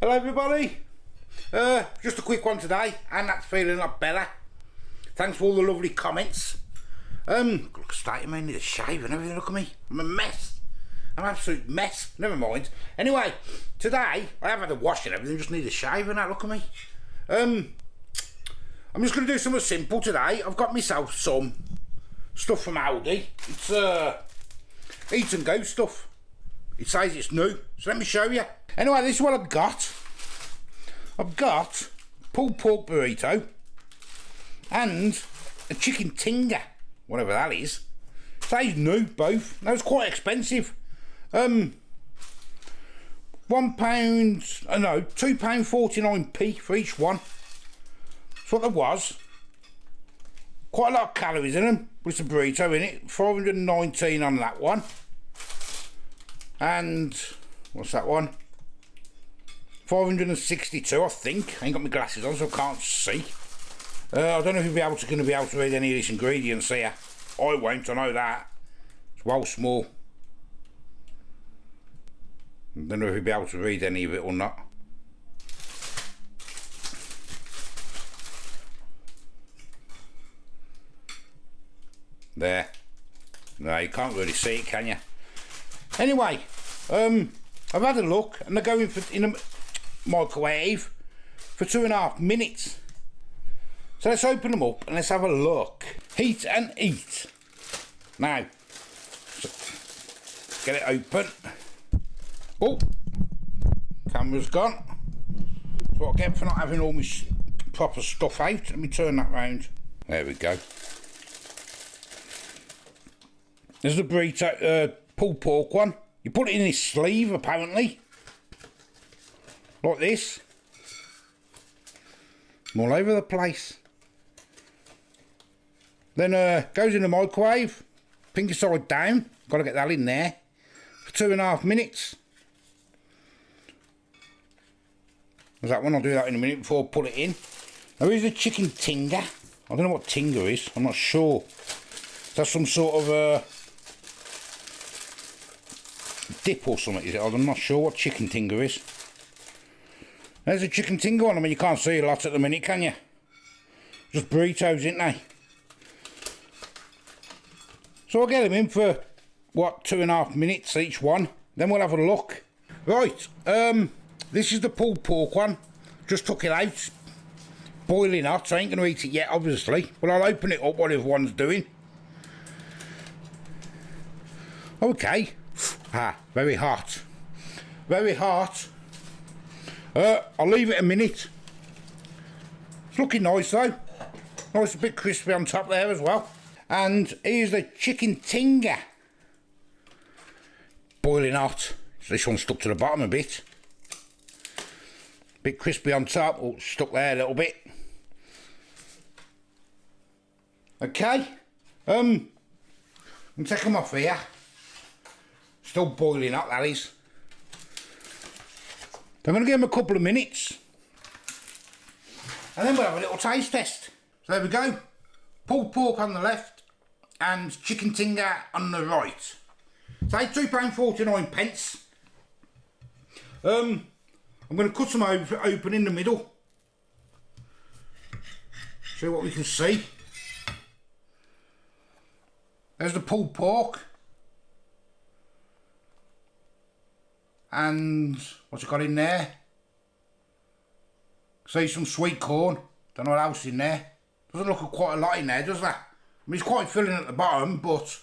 Hello everybody, just a quick one today, and that's feeling a lot better. Thanks for all the lovely comments. Look at the state of me, I need a shave and everything, look at me, I'm a mess. I'm an absolute mess, never mind. Anyway, today, I have had a wash and everything, just need a shave and that, look at me. I'm just going to do something simple today. I've got myself some stuff from Aldi. It's eat and go stuff. It says it's new, so let me show you. Anyway, this is what I've got. I've got pulled pork burrito and a chicken tinga, whatever that is. It says new, both. That was quite expensive. £2.49p for each one. That's what there was. Quite a lot of calories in them, with some burrito in it. 419 on that one. And what's that one? 462, I think. I ain't got my glasses on, so I can't see. I don't know if you'll be able to read any of these ingredients here. I won't, I know that. It's well small. I don't know if you'll be able to read any of it or not. There. No, you can't really see it, can you? Anyway, I've had a look, and they're going in a microwave for 2.5 minutes. So let's open them up and let's have a look. Heat and eat. Now, get it open. Oh, camera's gone. That's what I get for not having all my proper stuff out. Let me turn that round. There we go. There's the burrito, pulled pork one. You put it in this sleeve, apparently. Like this. All over the place. Then goes in the microwave. Pinky side down. Got to get that in there. For 2.5 minutes. There's that one. I'll do that in a minute before I put it in. Now here's the chicken tinga. I don't know what tinga is. I'm not sure. That's some sort of dip or something, is it? I'm not sure what chicken tinga is. There's a chicken tinga one. I mean, you can't see a lot at the minute, can you? Just burritos, isn't they? So I'll get them in for, what, 2.5 minutes each one. Then we'll have a look. Right, this is the pulled pork one. Just took it out. Boiling hot, so I ain't going to eat it yet, obviously. But I'll open it up, what everyone's doing. Okay. Ah, very hot. Very hot. I'll leave it a minute. It's looking nice though. Nice, a bit crispy on top there as well. And here's the chicken tinga. Boiling hot. So this one's stuck to the bottom a bit. Bit crispy on top. Oh, stuck there a little bit. Okay. I'll take them off here. Still boiling up, that is. I'm going to give them a couple of minutes. And then we'll have a little taste test. So there we go. Pulled pork on the left and chicken tinga on the right. So £2.49. I'm going to cut some open in the middle. See what we can see. There's the pulled pork. And what's it got in there? See, some sweet corn. Don't know what else in there. Doesn't look quite a lot in there, does that? I mean, it's quite filling at the bottom, but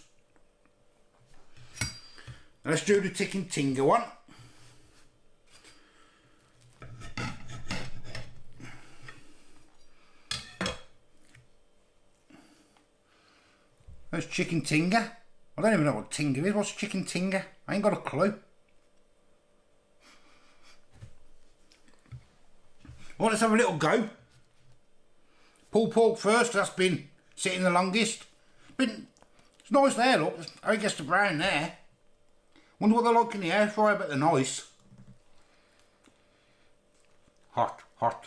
let's do the chicken tinga one. There's chicken tinga. I don't even know what tinga is. What's chicken tinga? I ain't got a clue. Well, let's have a little go. Pulled pork first, that's been sitting the longest. It's nice there, look. I guess the brown there. Wonder what they're like in the air fryer, but they're nice. Hot, hot.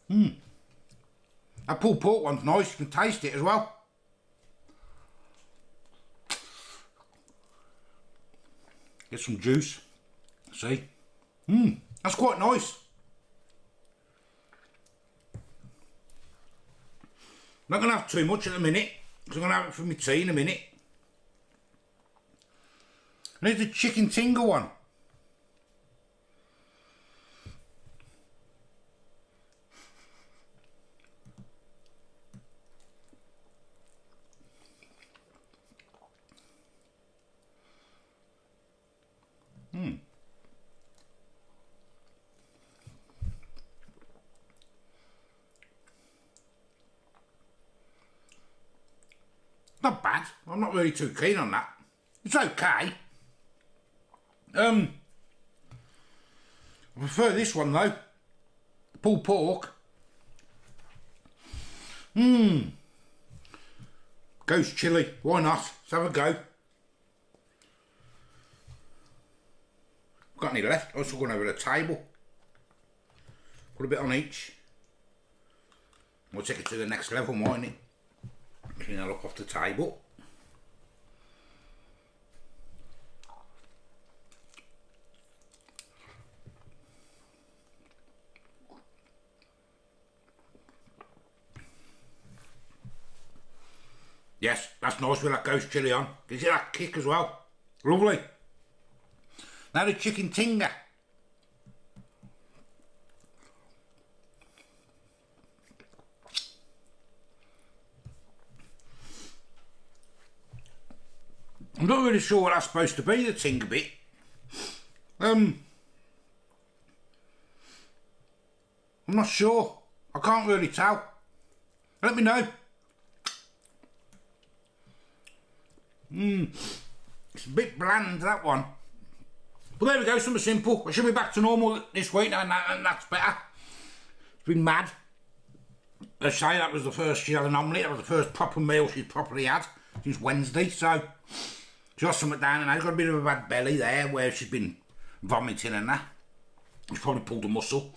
That pulled pork one's nice, you can taste it as well. Get some juice. See? That's quite nice. Not going to have too much in a minute, because I'm going to have it for my tea in a minute. I need the chicken Tinga one. Not bad. I'm not really too keen on that. It's okay. I prefer this one though. Pulled pork. Ghost chilli. Why not? Let's have a go. Got any left? I'm also going over the table. Put a bit on each. We'll take it to the next level, mightn't it? Clean that up off the table. Yes, that's nice with that ghost chilli on. Gives you that kick as well. Lovely. Now the chicken Tinga. I'm not really sure what that's supposed to be, the Tinga bit. I'm not sure. I can't really tell. Let me know. It's a bit bland, that one. But there we go, something simple. I should be back to normal this week, and that's better. It's been mad. Let's say that was the first she had an omelette. That was the first proper meal she's properly had since Wednesday. So she got something down, and I've got a bit of a bad belly there where she's been vomiting and that. She's probably pulled a muscle.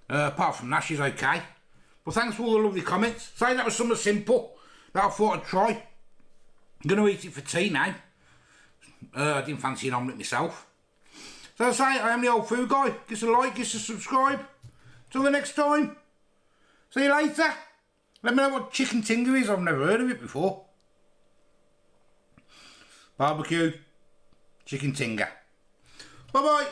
Apart from that, she's okay. But thanks for all the lovely comments. Say that was something simple that I thought I'd try. I'm going to eat it for tea now. I didn't fancy an omelette myself. So as I say, I am the old food guy. Give us a like, give us a subscribe. Till the next time. See you later. Let me know what chicken Tinga is. I've never heard of it before. Barbecue chicken Tinga. Bye bye.